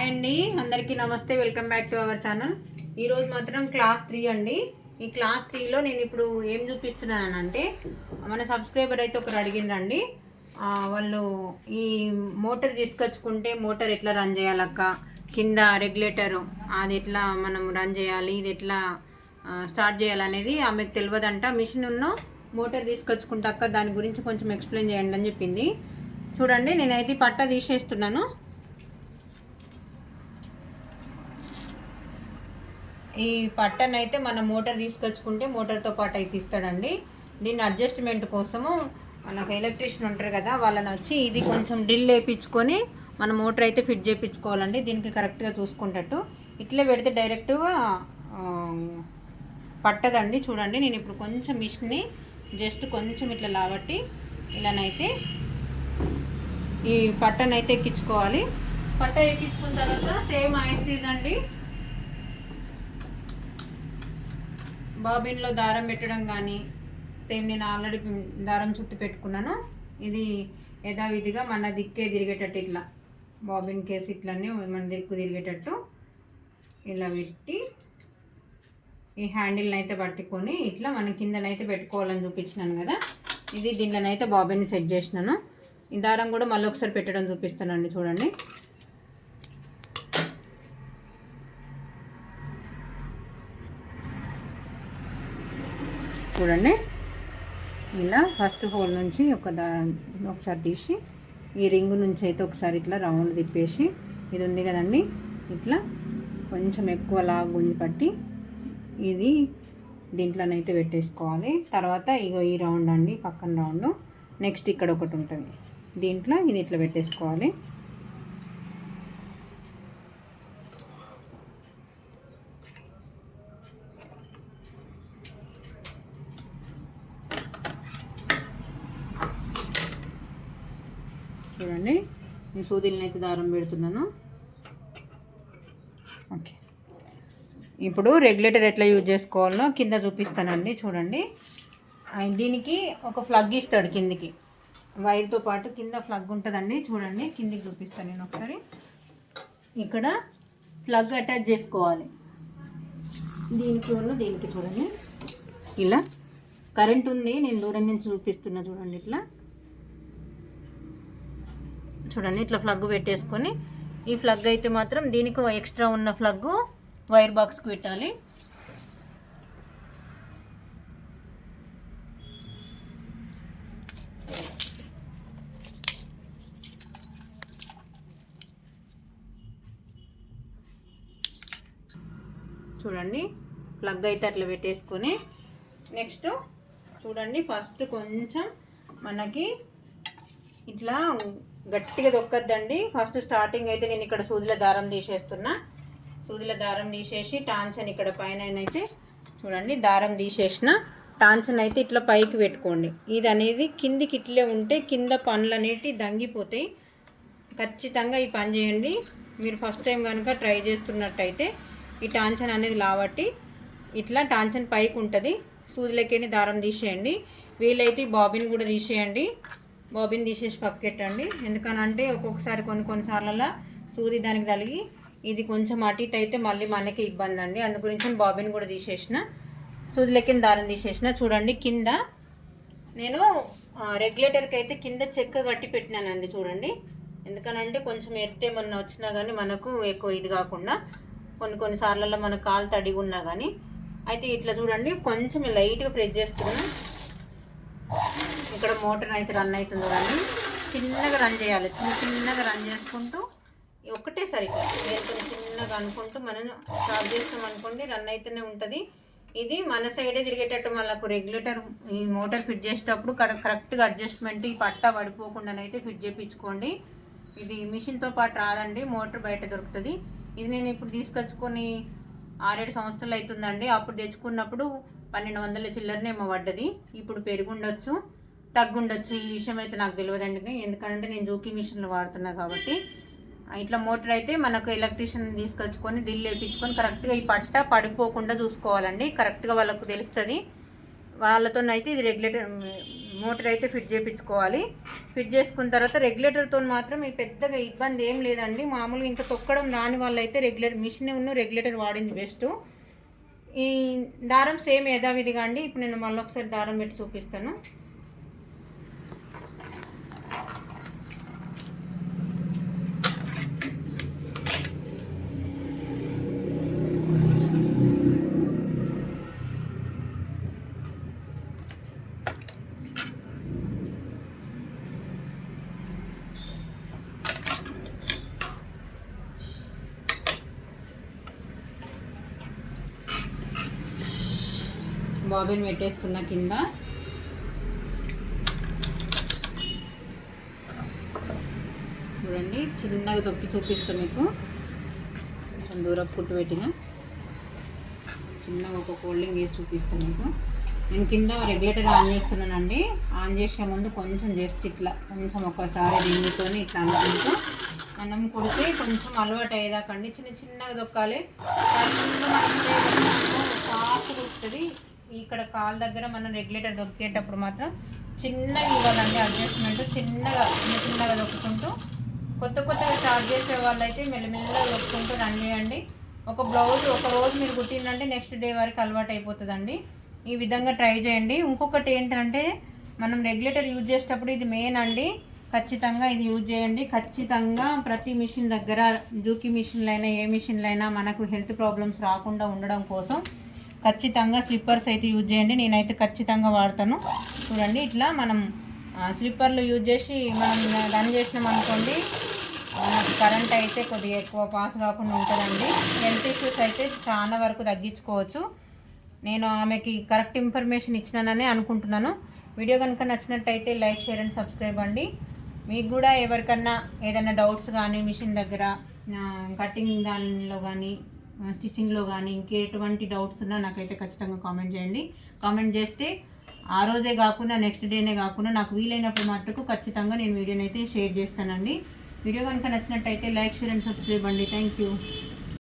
Hi అండి, అందరికీ నమస్తే. Welcome back to our channel. ఈరోజు మాత్రం క్లాస్ 3 అండి. ఈ క్లాస్ 3లో నేను ఇప్పుడు ఏం చూపిస్తున్నానంటే, మన సబ్స్క్రైబర్ అయితే ఒకరు అడిగిండ్రండి. వాళ్ళు ఈ మోటార్ తీసుకొచ్చుకుంటే మోటార్ ఎట్లా రన్ చేయాలక్క, కింద రెగ్యులేటరు అది ఎట్లా మనం రన్ చేయాలి, ఇది ఎట్లా స్టార్ట్ చేయాలనేది ఆమెకు తెలియదంట. మిషన్ ఉన్న మోటార్ తీసుకొచ్చుకుంటాక దాని గురించి కొంచెం ఎక్స్ప్లెయిన్ చేయండి అని చెప్పింది. చూడండి, నేనైతే పట్ట తీసేస్తున్నాను. ఈ పట్టను అయితే మనం మోటార్ తీసుకొచ్చుకుంటే మోటార్తో పాటు అయితే ఇస్తాడండి. దీన్ని అడ్జస్ట్మెంట్ కోసము మనకు ఎలక్ట్రీషియన్ ఉంటారు కదా, వాళ్ళని వచ్చి ఇది కొంచెం డ్రిల్ వేయించుకొని మన మోటార్ అయితే ఫిట్ చేయించుకోవాలండి. దీనికి కరెక్ట్గా చూసుకుంటట్టు ఇట్లా పెడితే డైరెక్ట్గా పట్టదండి. చూడండి, నేను ఇప్పుడు కొంచెం మిషన్ని జస్ట్ కొంచెం ఇట్లా లాబట్టి ఇలానైతే ఈ పట్టనైతే ఎక్కించుకోవాలి. పట్ట ఎక్కించుకున్న తర్వాత సేమ్ ఐస్ అండి, బాబిన్లో దారం పెట్టడం కానీ సేమ్ నేను ఆల్రెడీ దారం చుట్టి పెట్టుకున్నాను. ఇది యథావిధిగా మన దిక్కే తిరిగేటట్టు ఇట్లా బాబిన్ కేసు ఇట్లనే మన దిక్కు తిరిగేటట్టు ఇలా పెట్టి ఈ హ్యాండిల్ని అయితే పట్టుకొని ఇట్లా మన కిందనైతే పెట్టుకోవాలని చూపించినాను కదా. ఇది దీనిలోనైతే బాబిన్ సెట్ చేసినాను. ఈ దారం కూడా మళ్ళీ ఒకసారి పెట్టడం చూపిస్తానండి. చూడండి, చూడండి ఇలా ఫస్ట్ హోల్ నుంచి ఒకసారి తీసి ఈ రింగు నుంచి అయితే ఒకసారి ఇట్లా రౌండ్ తిప్పేసి, ఇది ఉంది కదండి ఇట్లా కొంచెం ఎక్కువ గుంజి పట్టి ఇది దీంట్లోనైతే పెట్టేసుకోవాలి. తర్వాత ఇగో ఈ రౌండ్ అండి, పక్కన రౌండ్. నెక్స్ట్ ఇక్కడ ఒకటి ఉంటుంది, దీంట్లో ఇది ఇట్లా పెట్టేసుకోవాలి. చూడండి, ఈ సూదిని అయితే దారం పెడుతున్నాను. ఓకే, ఇప్పుడు రెగ్యులేటర్ ఎట్లా యూజ్ చేసుకోవాలో కింద చూపిస్తానండి. చూడండి, దీనికి ఒక ప్లగ్ ఇస్తాడు కిందికి, వైర్తో పాటు కింద ప్లగ్ ఉంటుందండి. చూడండి, కిందికి చూపిస్తాను నేను ఒకసారి. ఇక్కడ ప్లగ్ అటాచ్ చేసుకోవాలి దీనికి చూడండి, ఇలా కరెంట్ ఉంది. నేను దూరం నుంచి చూపిస్తున్నా. చూడండి, ఇట్లా ప్లగ్ పెట్టేసుకొని ఈ ప్లగ్ అయితే మాత్రం దీనికి ఎక్స్ట్రా ఉన్న ప్లగ్ వైర్ బాక్స్కి పెట్టాలి. చూడండి, ప్లగ్ అయితే అట్లా పెట్టేసుకొని నెక్స్ట్ చూడండి, ఫస్ట్ కొంచెం మనకి ఇట్లా గట్టిగా దొక్కద్దండి. ఫస్ట్ స్టార్టింగ్ అయితే నేను ఇక్కడ సూదిలో దారం తీసేస్తున్నా. సూదిలో దారం తీసేసి టాంచన్ ఇక్కడ పైన అయితే చూడండి దారం తీసేసిన టాంచన్ అయితే ఇట్లా పైకి పెట్టుకోండి. ఇది అనేది కిందికి ఇట్లే ఉంటే కింద పనులు అనేవి దంగిపోతాయి. ఖచ్చితంగా ఈ పని చేయండి. మీరు ఫస్ట్ టైం కనుక ట్రై చేస్తున్నట్టయితే ఈ టాంచన్ అనేది లాబట్టి ఇట్లా టాంచన్ పైకి ఉంటుంది. సూదిలోకి దారం తీసేయండి. వీలైతే బాబిన్ కూడా తీసేయండి. బాబిన్ తీసేసి పక్కెట్టండి. ఎందుకనంటే ఒక్కొక్కసారి కొన్నిసార్లలో సూది దానికి తగిలి ఇది కొంచెం అటు ఇటు అయితే మళ్ళీ మనకి ఇబ్బంది అండి. అందు గురించి బాబిన్ కూడా తీసేసిన, సూదిలోకి దారం తీసేసిన. చూడండి, కింద నేను రెగ్యులేటర్కి అయితే కింద చెక్క కట్టి పెట్టినానండి. చూడండి, ఎందుకనంటే కొంచెం ఎత్తేమన్నా వచ్చినా కానీ మనకు ఎక్కువ ఇది కాకుండా కొన్నిసార్లలో మన కాలు తడిగి ఉన్నా కానీ అయితే ఇట్లా చూడండి కొంచెం లైట్గా ప్రెస్ చేస్తున్నా. ఇక్కడ మోటార్ అయితే రన్ అవుతుంది. చూడండి, చిన్నగా రన్ చేయాలి. చిన్నగా రన్ చేసుకుంటూ ఒకటేసారి ఇట్లా చిన్నగా అనుకుంటూ మనం స్టార్ట్ చేస్తాం అనుకోండి, రన్ అయితేనే ఉంటుంది. ఇది మన సైడే తిరిగేటట్టు మనకు రెగ్యులేటర్ ఈ మోటార్ ఫిట్ చేసేటప్పుడు కరెక్ట్గా అడ్జస్ట్మెంట్ ఈ పట్టా పడిపోకుండానైతే ఫిట్ చేయించుకోండి. ఇది మిషన్తో పాటు రాదండి, మోటార్ బయట దొరుకుతుంది. ఇది నేను ఇప్పుడు తీసుకొచ్చుకొని 6-7 సంవత్సరాలు అవుతుందండి. అప్పుడు తెచ్చుకున్నప్పుడు 1200 చిల్లరనే ఏమో పడ్డది. ఇప్పుడు పెరుగుండొచ్చు, తగ్గుండొచ్చు. ఈ విషయం అయితే నాకు తెలియదండి, ఎందుకంటే నేను జోకీ మిషన్లు వాడుతున్నా కాబట్టి. ఇట్లా మోటార్ అయితే మనకు ఎలక్ట్రీషియన్ తీసుకొచ్చుకొని డ్రిల్ వేయించుకొని కరెక్ట్గా ఈ పట్ట పడిపోకుండా చూసుకోవాలండి. కరెక్ట్గా వాళ్ళకు తెలుస్తుంది. వాళ్ళతోనైతే ఇది రెగ్యులేటర్ మోటార్ అయితే ఫిట్ చేయించుకోవాలి. ఫిట్ చేసుకున్న తర్వాత రెగ్యులేటర్తో మాత్రం ఈ పెద్దగా ఇబ్బంది ఏం లేదండి. మామూలుగా ఇంకా తొక్కడం రాని వాళ్ళు అయితే మిషన్ రెగ్యులేటర్ వాడింది బెస్ట్. ఈ దారం సేమ్ యథావిధిగా అండి. ఇప్పుడు నేను మళ్ళీ ఒకసారి దారం పెట్టి చూపిస్తాను. బాబిన్ పెట్టేస్తున్నా కింద. చూడండి చిన్నగా తొక్కి చూపిస్తాం మీకు. కొంచెం దూరం కుట్టు పెట్టిన చిన్నగా ఒక ఫోల్డింగ్ వేసి చూపిస్తాను మీకు. నేను కింద రెగ్యులేటర్ ఆన్ చేస్తున్నానండి. ఆన్ చేసే ముందు కొంచెం జస్ట్ ఇట్లా కొంచెం ఒకసారి రింగుకొని ఇట్లా అనుకుంటూ మనం కుడితే కొంచెం అలవాటు అయ్యేదాకండి. చిన్నగా తొక్కాలి. ఫాస్ట్ కుడుతుంది. ఇక్కడ కాల్ దగ్గర మనం రెగ్యులేటర్ దొక్కేటప్పుడు మాత్రం చిన్నగా ఇవ్వాలండి అడ్జస్ట్మెంట్. చిన్నగా దొక్కుంటూ కొత్తగా స్టార్ట్ చేసే వాళ్ళైతే మెల్లమెల్లగా దొక్కుంటూ రన్ చేయండి. ఒక బ్లౌజ్ ఒక రోజు మీరు కుట్టిందంటే నెక్స్ట్ డే వరకు అలవాటు అయిపోతుందండి. ఈ విధంగా ట్రై చేయండి. ఇంకొకటి ఏంటంటే మనం రెగ్యులేటర్ యూజ్ చేసేటప్పుడు ఇది మెయిన్ అండి. ఖచ్చితంగా ఇది యూజ్ చేయండి. ఖచ్చితంగా ప్రతి మిషన్ దగ్గర జూకీ మిషన్లు అయినా ఏ మిషన్లు అయినా మనకు హెల్త్ ప్రాబ్లమ్స్ రాకుండా ఉండడం కోసం ఖచ్చితంగా స్లిప్పర్స్ అయితే యూజ్ చేయండి. నేనైతే ఖచ్చితంగా వాడతాను. చూడండి ఇట్లా మనం స్లిప్పర్లు యూజ్ చేసి మనం రన్ చేసినాం అనుకోండి, కరెంట్ అయితే కొద్దిగా ఎక్కువ పాస్ కాకుండా ఉంటుందండి. హెల్త్ ఇష్యూస్ అయితే చాలా వరకు తగ్గించుకోవచ్చు. నేను ఆమెకి కరెక్ట్ ఇన్ఫర్మేషన్ ఇచ్చినానని అనుకుంటున్నాను. వీడియో కనుక నచ్చినట్టయితే లైక్, షేర్ అండ్ సబ్స్క్రైబ్ అండి. మీకు కూడా ఎవరికన్నా ఏదైనా డౌట్స్ కానీ మిషన్ దగ్గర కటింగ్ దానిలో కానీ స్టిచ్చింగ్లో కానీ ఇంకెటువంటి డౌట్స్ ఉన్నా నాకైతే ఖచ్చితంగా కామెంట్ చేయండి. కామెంట్ చేస్తే ఆ రోజే కాకుండా నెక్స్ట్ డేనే కాకుండా నాకు వీలైనప్పుడు మట్టుకు ఖచ్చితంగా నేను వీడియోని అయితే షేర్ చేస్తానండి. వీడియో కనుక నచ్చినట్టయితే లైక్, షేర్ అండ్ సబ్స్క్రైబ్ అండి. Thank you.